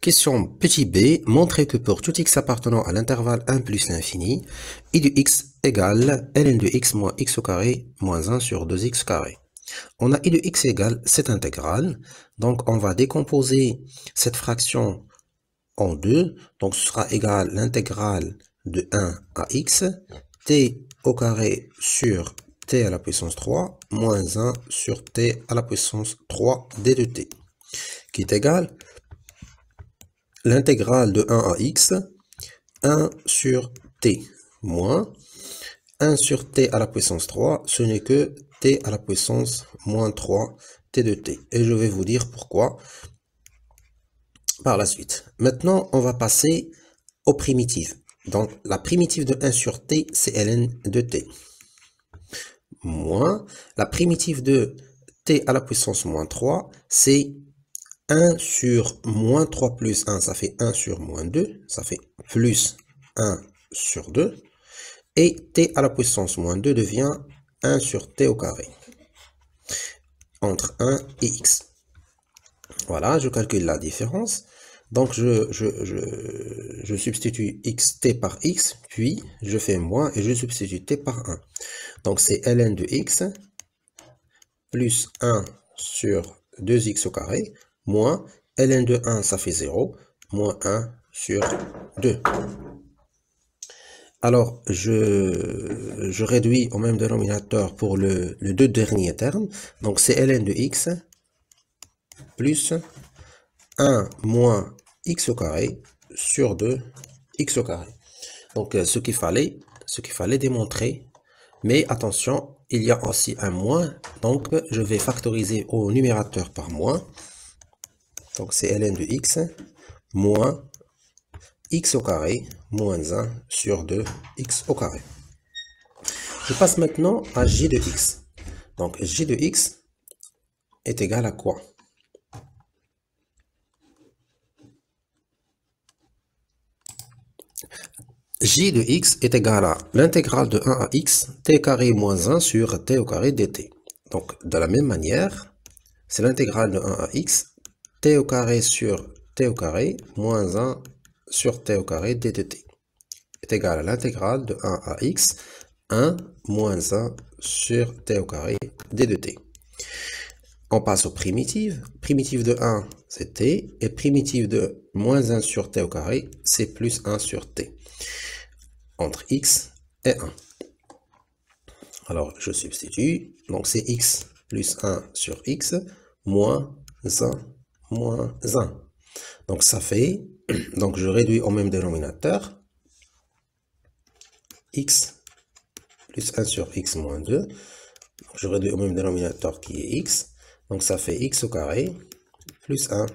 Question petit b, montrez que pour tout x appartenant à l'intervalle 1 plus l'infini, i de x égale ln de x moins x au carré moins 1 sur 2x carré. On a i de x égale cette intégrale, donc on va décomposer cette fraction en deux, donc ce sera égal l'intégrale de 1 à x, t au carré sur t à la puissance 3, moins 1 sur t à la puissance 3 d de t, qui est égal l'intégrale de 1 à x, 1 sur t, moins 1 sur t à la puissance 3, ce n'est que t à la puissance moins 3 t de t. Et je vais vous dire pourquoi par la suite. Maintenant, on va passer aux primitives. Donc, la primitive de 1 sur t, c'est ln de t. Moins, la primitive de t à la puissance moins 3, c'est 1 sur moins 3 plus 1, ça fait 1 sur moins 2, ça fait plus 1 sur 2. Et t à la puissance moins 2 devient 1 sur t au carré, entre 1 et x. Voilà, je calcule la différence. Donc, je substitue xt par x, puis je fais moins et je substitue t par 1. Donc, c'est ln de x plus 1 sur 2x au carré, moins ln de 1, ça fait 0, moins 1 sur 2. Alors, je réduis au même dénominateur pour le deux derniers termes. Donc, c'est ln de x plus 1 moins x au carré sur 2 x au carré. Donc, ce qu'il fallait démontrer. Mais attention, il y a aussi un moins. Donc, je vais factoriser au numérateur par moins. Donc, c'est ln de x moins x au carré moins 1 sur 2 x au carré. Je passe maintenant à j de x. Donc, j de x est égal à quoi? J de x est égal à l'intégrale de 1 à x, t carré moins 1 sur t au carré dt. Donc, de la même manière, c'est l'intégrale de 1 à x, t au carré sur t au carré moins 1 sur t au carré d de t est égal à l'intégrale de 1 à x, 1 moins 1 sur t au carré d de t. On passe aux primitives. Primitive de 1, c'est t, et primitive de moins 1 sur t au carré, c'est plus 1 sur t, entre x et 1. Alors, je substitue, donc c'est x plus 1 sur x, moins 1, moins 1. Donc, ça fait, donc je réduis au même dénominateur, x plus 1 sur x moins 2. Donc, je réduis au même dénominateur qui est x. Donc, ça fait x au carré plus 1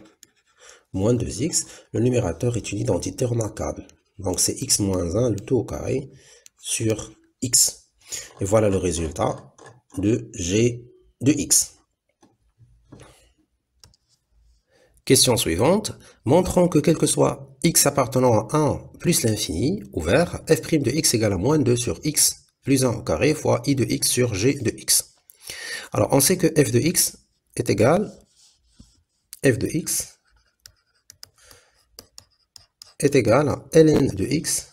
moins 2x. Le numérateur est une identité remarquable. Donc, c'est x moins 1, le tout au carré, sur x. Et voilà le résultat de g de x. Question suivante. Montrons que quel que soit x appartenant à 1 plus l'infini, ouvert, f' de x égale à moins 2 sur x plus 1 au carré fois i de x sur g de x. Alors, on sait que f de x est égal, f de x est égal à ln de x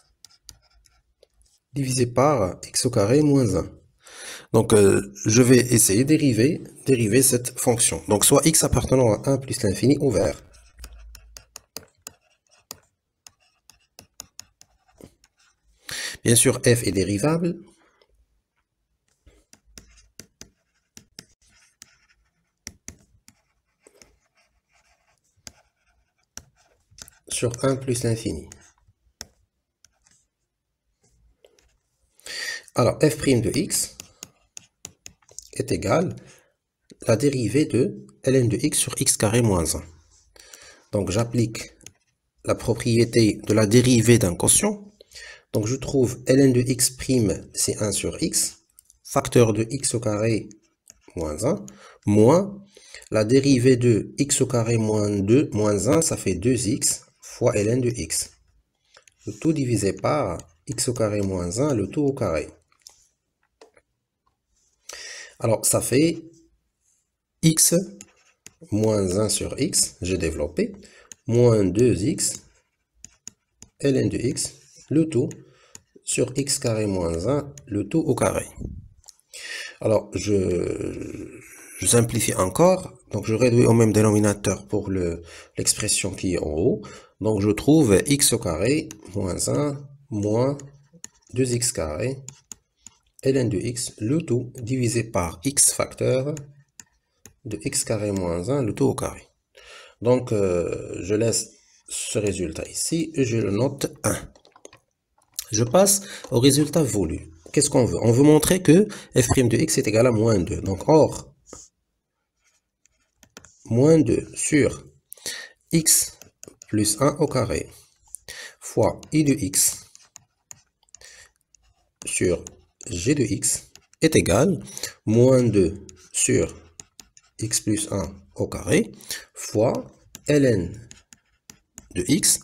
divisé par x au carré moins 1. Donc, je vais essayer de dériver cette fonction. Donc, soit x appartenant à 1 plus l'infini ouvert. Bien sûr, f est dérivable. Sur 1 plus l'infini. Alors, f' de x est égal à la dérivée de ln de x sur x carré moins 1. Donc, j'applique la propriété de la dérivée d'un quotient. Donc, je trouve ln de x', c'est 1 sur x, facteur de x au carré moins 1, moins la dérivée de x au carré moins 2, moins 1, ça fait 2x fois ln de x. Le tout divisé par x au carré moins 1, le tout au carré. Alors, ça fait x moins 1 sur x, j'ai développé, moins 2x ln de x, le tout sur x carré moins 1, le tout au carré. Alors, je simplifie encore. Donc, je réduis au même dénominateur pour l'expression qui est en haut. Donc, je trouve x au carré moins 1 moins 2x carré ln de x, le tout divisé par x facteur de x carré moins 1, le tout au carré. Donc, je laisse ce résultat ici et je le note 1. Je passe au résultat voulu. Qu'est-ce qu'on veut? On veut montrer que f' de x est égal à moins 2. Donc, or, moins 2 sur x plus 1 au carré fois i de x sur g de x est égal à moins 2 sur x plus 1 au carré fois ln de x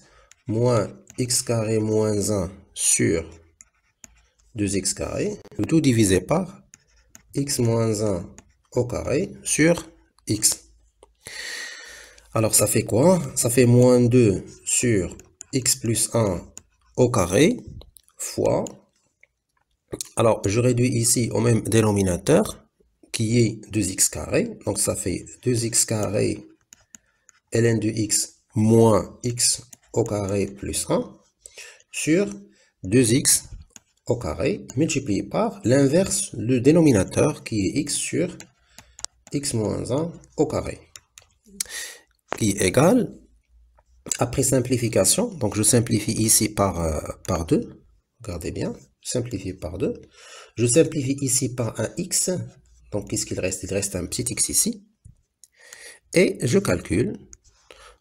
moins x carré moins 1 sur 2x carré, le tout divisé par x moins 1 au carré sur x. Alors ça fait quoi? Ça fait moins 2 sur x plus 1 au carré fois, alors je réduis ici au même dénominateur qui est 2x carré, donc ça fait 2x carré ln de x moins x au carré plus 1 sur 2x au carré multiplié par l'inverse, le dénominateur qui est x sur x moins 1 au carré, qui est égal, après simplification, donc je simplifie ici par 2, regardez bien, simplifie par 2, je simplifie ici par un x, donc qu'est-ce qu'il reste? Il reste un petit x ici, et je calcule,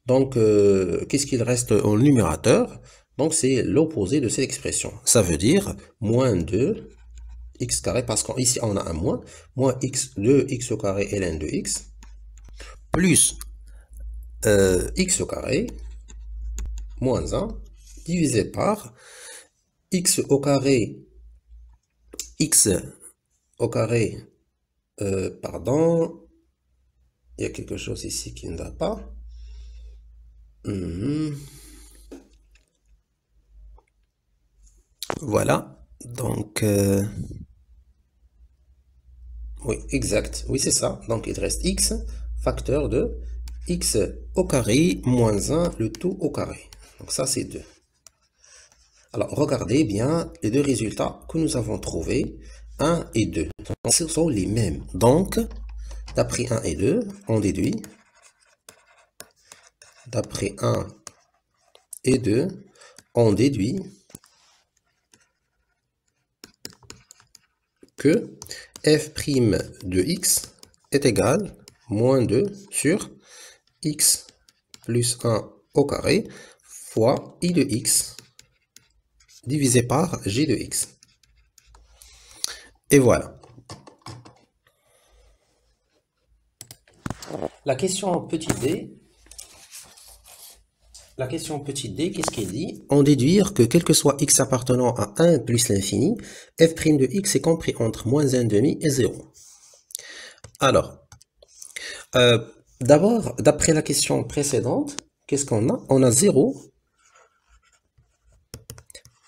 donc qu'est-ce qu'il reste au numérateur? Donc, c'est l'opposé de cette expression. Ça veut dire moins 2 x carré, parce qu'ici, on a un moins x, 2x au carré ln de x, plus x au carré, moins 1, divisé par x au carré, pardon, il y a quelque chose ici qui ne va pas. Voilà, donc, oui, exact, oui, c'est ça. Donc, il reste x, facteur de x au carré moins 1, le tout au carré. Donc, ça, c'est 2. Alors, regardez bien les deux résultats que nous avons trouvés, 1 et 2. Donc, ce sont les mêmes. Donc, d'après 1 et 2, on déduit. D'après 1 et 2, on déduit que f' de x est égal à moins 2 sur x plus 1 au carré fois i de x divisé par g de x. Et voilà. La question petit d, qu'est-ce qu'elle dit? On déduire que quel que soit x appartenant à 1 plus l'infini, f' de x est compris entre moins 1,5 et 0. Alors, d'abord, d'après la question précédente, qu'est-ce qu'on a? On a 0.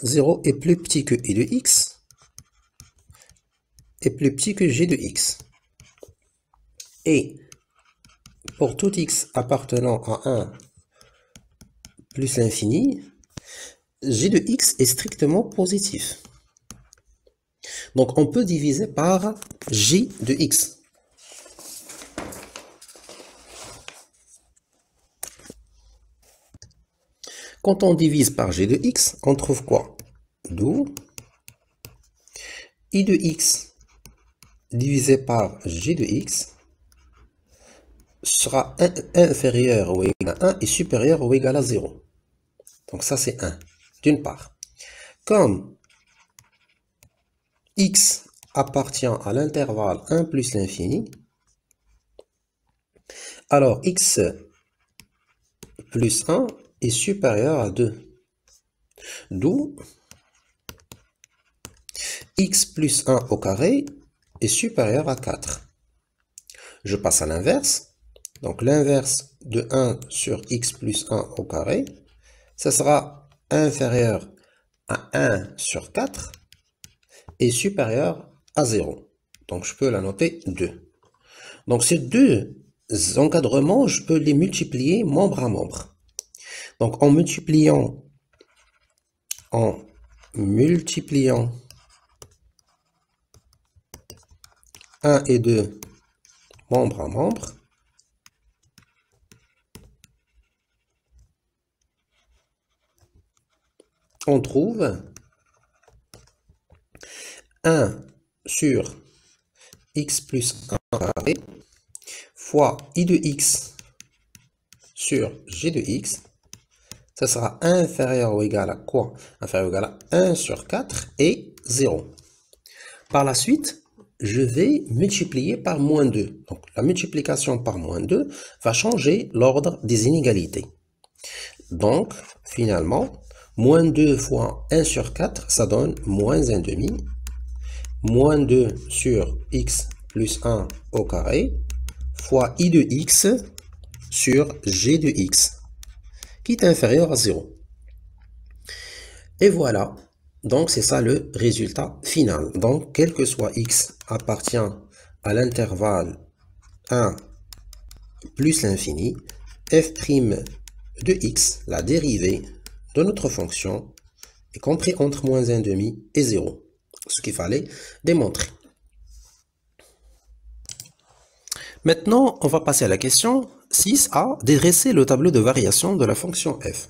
0 est plus petit que i de x, est plus petit que g de x. Et pour tout x appartenant à 1 plus l'infini, g de x est strictement positif. Donc on peut diviser par g de x. Quand on divise par g de x, on trouve quoi? D'où i de x divisé par g de x sera inférieur ou égal à 1 et supérieur ou égal à 0. Donc ça c'est 1, d'une part. Comme x appartient à l'intervalle 1 plus l'infini, alors x plus 1 est supérieur à 2. D'où x plus 1 au carré est supérieur à 4. Je passe à l'inverse. Donc l'inverse de 1 sur x plus 1 au carré, ça sera inférieur à 1 sur 4 et supérieur à 0. Donc je peux la noter 2. Donc ces deux encadrements, je peux les multiplier membre à membre. Donc en multipliant 1 et 2 membre à membre, on trouve 1 sur x plus 1 carré fois i de x sur g de x, ça sera inférieur ou égal à quoi? Inférieur ou égal à 1 sur 4 et 0. Par la suite, je vais multiplier par moins 2. Donc la multiplication par moins 2 va changer l'ordre des inégalités. Donc, finalement, moins 2 fois 1 sur 4, ça donne moins 1 demi. Moins 2 sur x plus 1 au carré fois i de x sur g de x, qui est inférieur à 0. Et voilà, donc c'est ça le résultat final. Donc, quel que soit x appartient à l'intervalle 1 plus l'infini, f' de x, la dérivée de notre fonction, est compris entre moins 1 demi et 0. Ce qu'il fallait démontrer. Maintenant, on va passer à la question 6a, dresser le tableau de variation de la fonction f.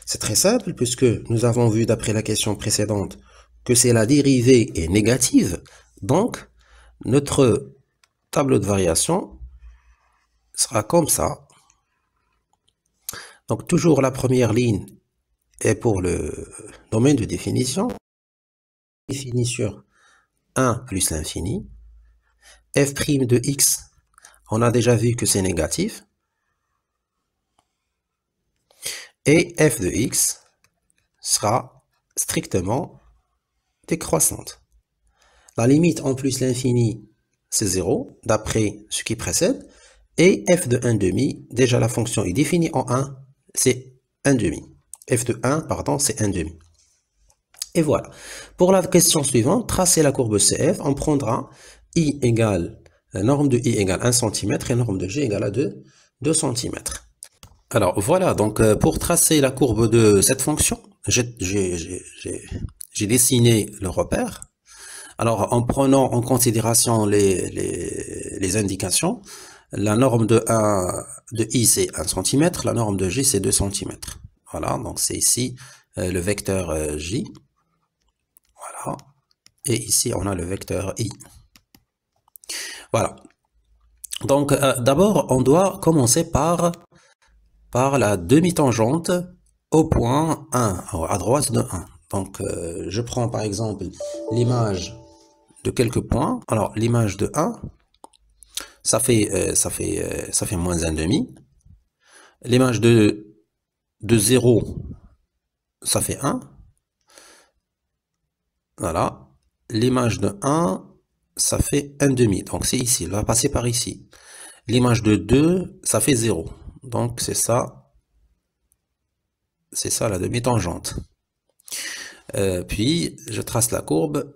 C'est très simple puisque nous avons vu d'après la question précédente que c'est la dérivée est négative. Donc, notre tableau de variation sera comme ça. Donc, toujours la première ligne est pour le domaine de définition. Défini sur 1 plus l'infini. F' de x, on a déjà vu que c'est négatif. Et f de x sera strictement décroissante. La limite en plus l'infini, c'est 0, d'après ce qui précède. Et f de 1 demi, déjà la fonction est définie en 1, c'est 1 demi. F de 1, pardon, c'est 1 demi. Et voilà. Pour la question suivante, tracer la courbe CF, on prendra I égale, norme de I égale 1 cm et norme de G égale à 2 cm. Alors voilà, donc pour tracer la courbe de cette fonction, j'ai dessiné le repère. Alors en prenant en considération les indications, la norme de I c'est 1 cm, la norme de G c'est 2 cm. Voilà, donc c'est ici le vecteur J. Voilà. Et ici, on a le vecteur I. Voilà. Donc, d'abord, on doit commencer par la demi-tangente au point 1, à droite de 1. Donc, je prends par exemple l'image de quelques points. Alors, l'image de 1, ça fait moins 1 demi. L'image de 0, ça fait 1. Voilà. L'image de 1, ça fait 1 demi. Donc c'est ici, il va passer par ici. L'image de 2, ça fait 0. Donc c'est ça la demi-tangente. Puis je trace la courbe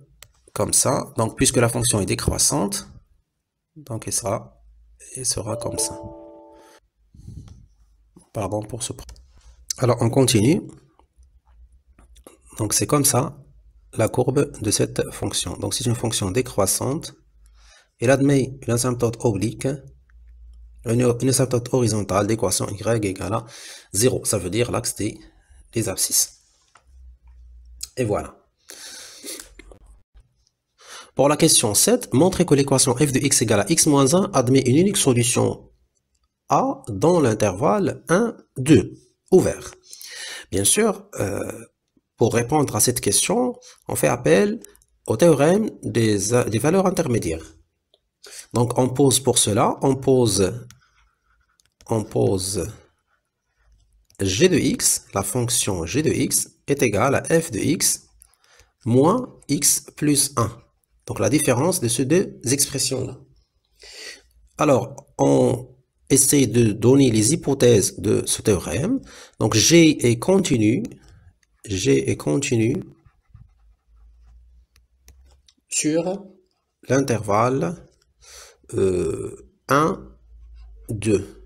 comme ça. Donc puisque la fonction est décroissante, donc elle sera comme ça. Pardon pour ce point. Alors on continue. Donc c'est comme ça la courbe de cette fonction. Donc c'est une fonction décroissante. Elle admet une asymptote oblique, une asymptote horizontale d'équation y égale à 0. Ça veut dire l'axe des abscisses. Et voilà. Pour la question 7, montrez que l'équation f de x égale à x moins 1 admet une unique solution A dans l'intervalle 1, 2, ouvert. Bien sûr, pour répondre à cette question, on fait appel au théorème des valeurs intermédiaires. Donc on pose pour cela, on pose g de x, la fonction g de x est égale à f de x moins x plus 1. Donc la différence de ces deux expressions-là. Alors, on essayer de donner les hypothèses de ce théorème. Donc, G est continu sur l'intervalle 1, 2,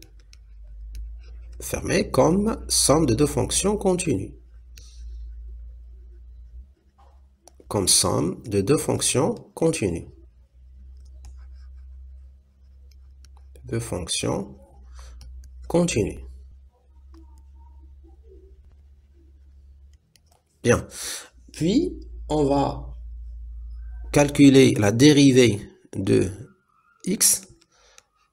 fermé comme somme de deux fonctions continues. Comme somme de deux fonctions continues. Deux fonctions continues. Bien. Puis, on va calculer la dérivée de x.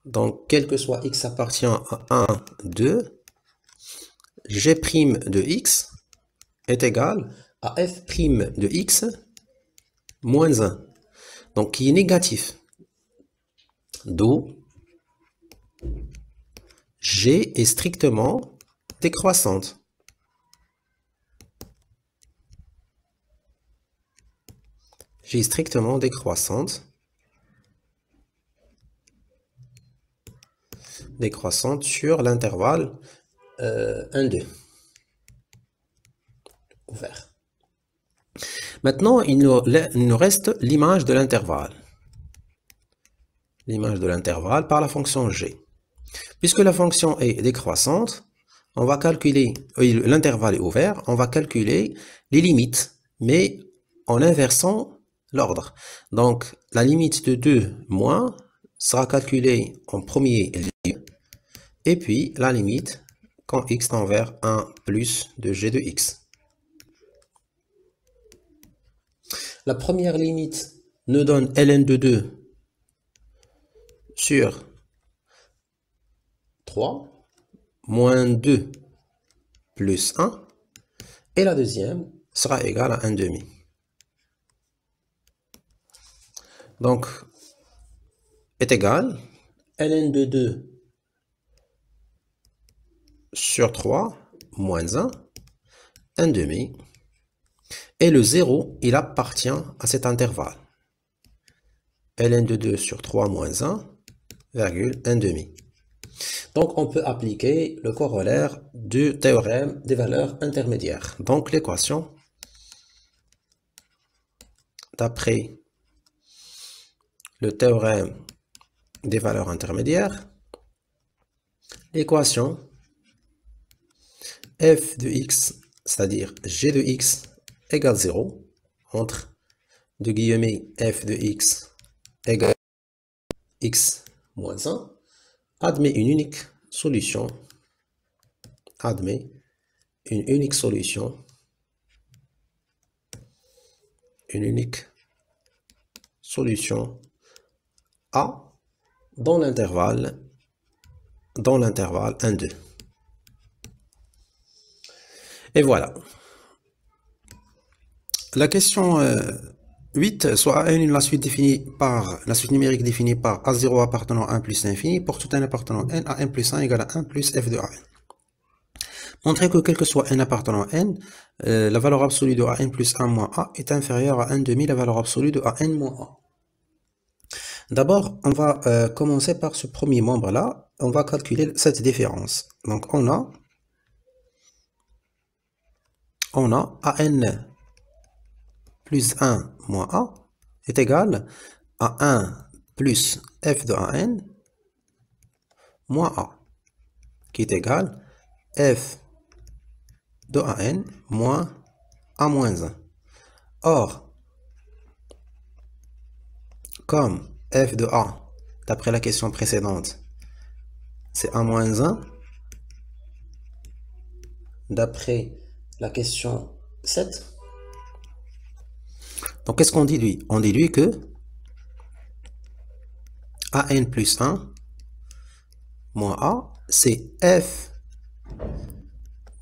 Donc, quel que soit x appartient à 1, 2, g' de x est égal à f' de x moins 1. Donc, qui est négatif. D'où g est strictement décroissante. G est strictement décroissante. Décroissante sur l'intervalle 1, 2. Ouvert. Maintenant, il nous reste l'image de l'intervalle. L'image de l'intervalle par la fonction g. Puisque la fonction est décroissante, on va calculer, l'intervalle est ouvert, on va calculer les limites, mais en inversant l'ordre. Donc, la limite de 2 moins sera calculée en premier lieu, et puis la limite quand x tend vers 1 plus de g de x. La première limite nous donne ln de 2 sur 3, moins 2 plus 1, et la deuxième sera égale à 1 demi. Donc, est égal ln de 2 sur 3 moins 1, 1 demi, et le 0, il appartient à cet intervalle. ln de 2 sur 3 moins 1, virgule 1 demi. Donc, on peut appliquer le corollaire du théorème des valeurs intermédiaires. Donc, l'équation, d'après le théorème des valeurs intermédiaires, l'équation f de x, c'est-à-dire g de x égale 0, entre deux guillemets f de x égale x moins 1, admet une unique solution, A dans l'intervalle 1, 2. Et voilà. La question 8, soit A1 la suite numérique définie par A0 appartenant à 1 plus l'infini pour tout n appartenant n à n plus 1 égale à 1 plus f de AN. Montrer que quel que soit n appartenant à n, la valeur absolue de AN plus 1 moins A est inférieure à 1 demi la valeur absolue de AN moins A. D'abord, on va commencer par ce premier membre-là. On va calculer cette différence. Donc, on a AN plus 1 moins A est égal à 1 plus f de AN moins A, qui est égal à f de AN moins A moins 1. Or, comme f de A, d'après la question précédente, c'est A moins 1, d'après la question 7, donc qu'est-ce qu'on déduit? On déduit que AN plus 1 moins A, c'est f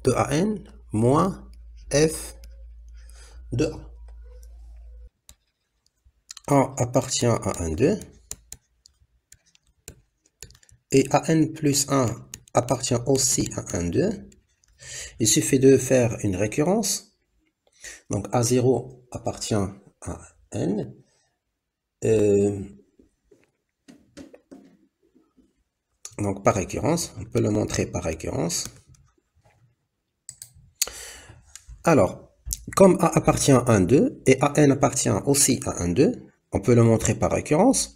de AN moins f de A. A appartient à 1, 2. Et AN plus 1 appartient aussi à 1, 2. Il suffit de faire une récurrence. Donc A0 appartient à N. Donc par récurrence, on peut le montrer par récurrence. Alors, comme A appartient à 1, 2 et AN appartient aussi à 1, 2, on peut le montrer par récurrence.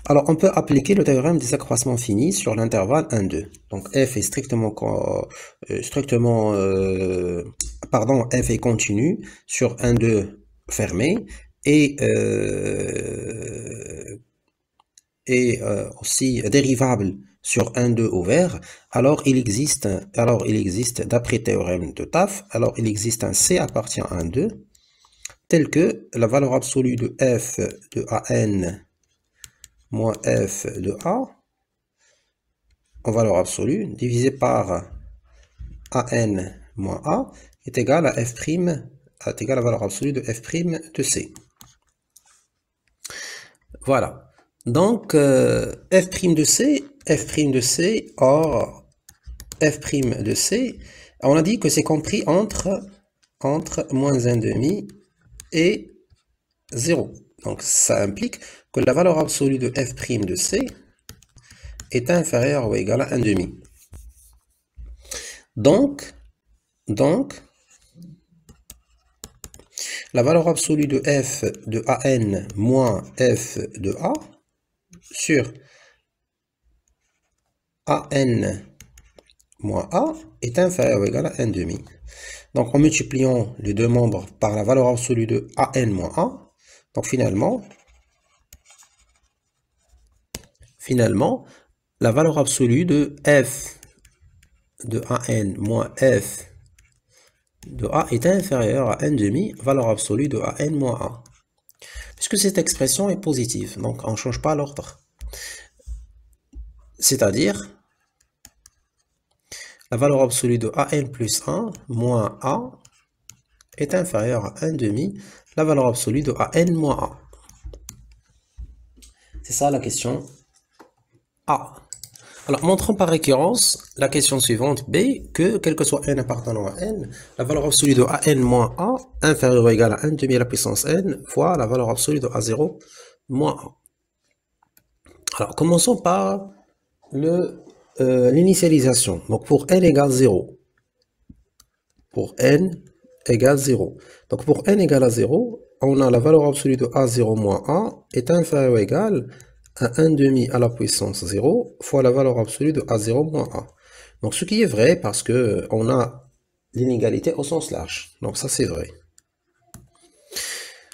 Alors, on peut appliquer le théorème des accroissements finis sur l'intervalle 1, 2. Donc, f est f est continu sur 1, 2 fermé et aussi dérivable sur 1, 2 ouvert. Alors il existe d'après théorème de Taft, alors il existe un C appartient à 1, 2, tel que la valeur absolue de f de AN moins f de A en valeur absolue divisé par AN moins A est égal à f', est égal à la valeur absolue de f' de C. Voilà. Donc, f' de C, or f' de C, on a dit que c'est compris entre moins 1,5 et 0. Donc, ça implique que la valeur absolue de f' de C est inférieure ou égale à 1,5. Donc, la valeur absolue de f de AN moins f de A sur AN moins A est inférieur ou égal à 1,5. Donc en multipliant les deux membres par la valeur absolue de AN moins A, donc finalement, la valeur absolue de f de AN moins f de A est inférieure à 1,5, valeur absolue de AN moins A. Puisque cette expression est positive, donc on ne change pas l'ordre. C'est-à-dire, la valeur absolue de AN plus 1 moins A est inférieure à 1,5, la valeur absolue de AN moins A. C'est ça la question A. Alors, montrons par récurrence la question suivante B, que quel que soit n appartenant à n, la valeur absolue de AN moins A inférieure ou égale à 1,5 à la puissance n fois la valeur absolue de A0 moins A. Alors, commençons par l'initialisation. Donc, pour n égale 0. Pour n égale 0. Donc, pour n égale à 0, on a la valeur absolue de A0 moins A est inférieure ou égale à 1,5 à la puissance 0 fois la valeur absolue de A0 moins A. Donc, ce qui est vrai parce que on a l'inégalité au sens large. Donc, ça, c'est vrai.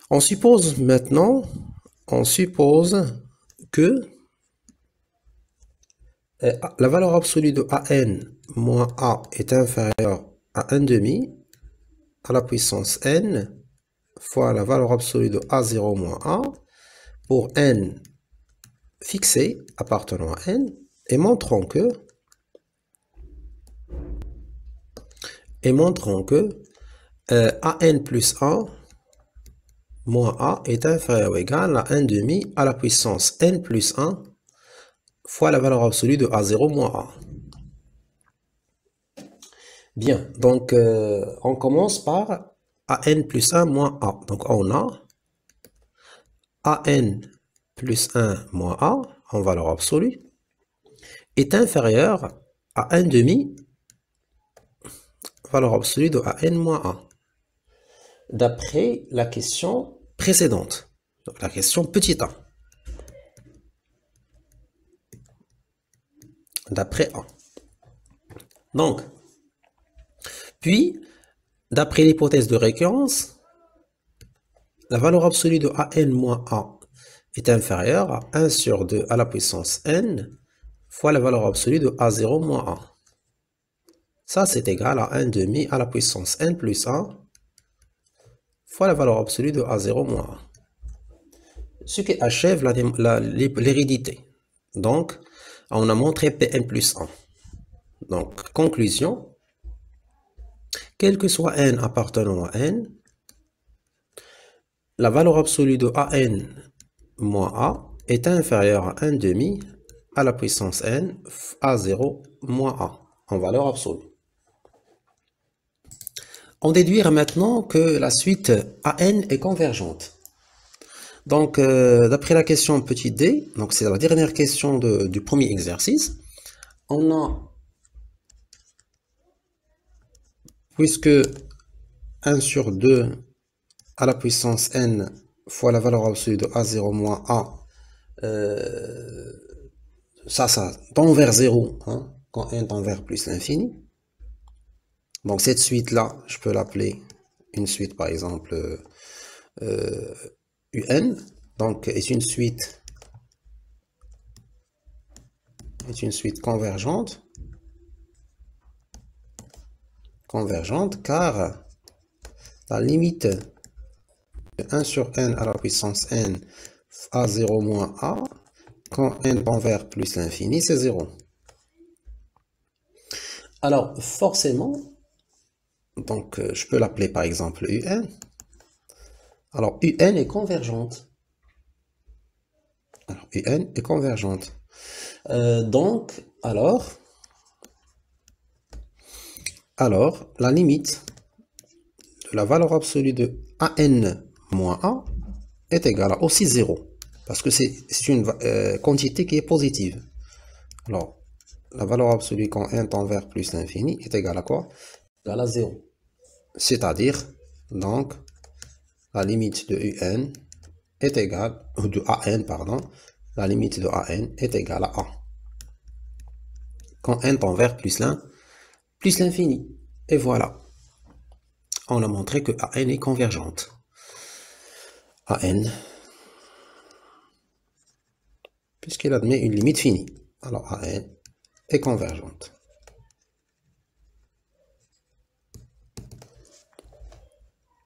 On suppose maintenant, que la valeur absolue de AN moins A est inférieure à 1,5 à la puissance n fois la valeur absolue de A0 moins A pour n fixé appartenant à n et montrons que AN plus 1 moins A est inférieur ou égal à 1,5 à la puissance n plus 1 fois la valeur absolue de A0 moins A. Bien, donc on commence par AN plus 1 moins A. Donc on a AN plus 1 moins A en valeur absolue est inférieur à 1,5 valeur absolue de AN moins A. D'après la question précédente, donc la question petit a. D'après A. Donc, puis, d'après l'hypothèse de récurrence, la valeur absolue de AN moins A est inférieure à 1 sur 2 à la puissance n fois la valeur absolue de A0 moins A. Ça, c'est égal à 1,5 à la puissance n plus 1 fois la valeur absolue de A0 moins A. Ce qui achève l'hérédité. Donc, on a montré Pn plus 1. Donc, conclusion, quel que soit n appartenant à n, la valeur absolue de AN moins A est inférieure à 1,5 à la puissance n A0 moins A en valeur absolue. On déduira maintenant que la suite AN est convergente. Donc, d'après la question petit d, donc c'est la dernière question du premier exercice, on a, puisque 1 sur 2 à la puissance n fois la valeur absolue de a0 moins a, ça tend vers 0, hein, quand n tend vers plus l'infini. Donc cette suite-là, je peux l'appeler une suite, par exemple, un. Donc est une suite convergente, car la limite de 1 sur n à la puissance n à 0 moins a, quand n tend vers plus l'infini, c'est 0. Alors, forcément, donc je peux l'appeler par exemple un. Alors, un est convergente. Alors, un est convergente. Donc, alors, la limite de la valeur absolue de an moins a est égale à aussi 0. Parce que c'est une quantité qui est positive. Alors, la valeur absolue quand n tend vers plus l'infini est égale à quoi? Égale à 0. C'est-à-dire, donc, la limite de un est égale, ou de an, pardon, la limite de an est égale à a. Quand n tend vers plus l'infini. Et voilà. On a montré que an est convergente. An, puisqu'il admet une limite finie. Alors an est convergente.